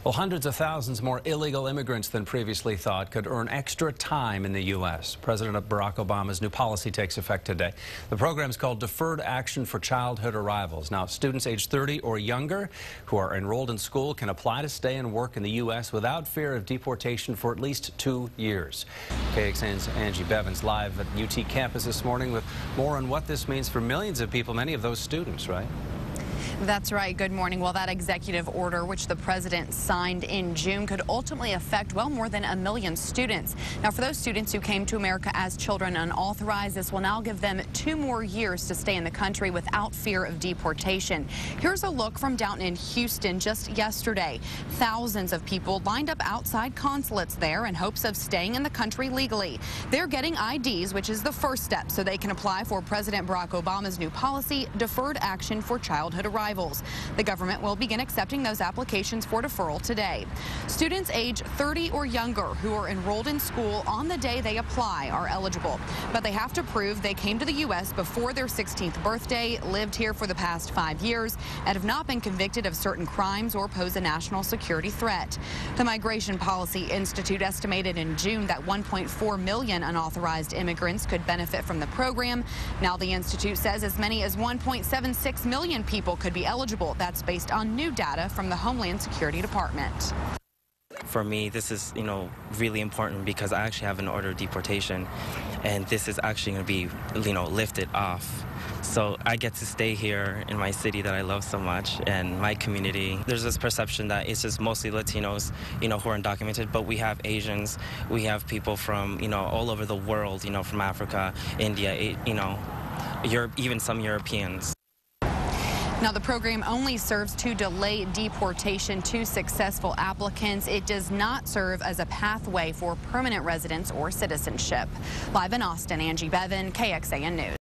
Well, hundreds of thousands more illegal immigrants than previously thought could earn extra time in the U.S. President Barack Obama's new policy takes effect today. The program is called Deferred Action for Childhood Arrivals. Now, students age 30 or younger who are enrolled in school can apply to stay and work in the U.S. without fear of deportation for at least 2 years. KXAN's Angie Bevins live at UT campus this morning with more on what this means for millions of people, many of those students, right? That's right. Good morning. Well, that executive order, which the president signed in June, could ultimately affect, well, more than 1 million students. Now, for those students who came to America as children unauthorized, this will now give them 2 more years to stay in the country without fear of deportation. Here's a look from downtown in Houston just yesterday. Thousands of people lined up outside consulates there in hopes of staying in the country legally. They're getting IDs, which is the first step, so they can apply for President Barack Obama's new policy, Deferred Action for Childhood Arrivals. The government will begin accepting those applications for deferral today. Students age 30 or younger who are enrolled in school on the day they apply are eligible, but they have to prove they came to the U.S. before their 16th birthday, lived here for the past 5 years, and have not been convicted of certain crimes or pose a national security threat. The Migration Policy Institute estimated in June that 1.4 million unauthorized immigrants could benefit from the program. Now the institute says as many as 1.76 million people could be eligible. That's based on new data from the Homeland Security Department. For me, this is, really important because I actually have an order of deportation, and this is actually going to be, lifted off. So I get to stay here in my city that I love so much and my community. There's this perception that it's just mostly Latinos, who are undocumented, but we have Asians, we have people from, all over the world, from Africa, India, even some Europeans. Now, the program only serves to delay deportation to successful applicants. It does not serve as a pathway for permanent residence or citizenship. Live in Austin, Angie Bevin, KXAN News.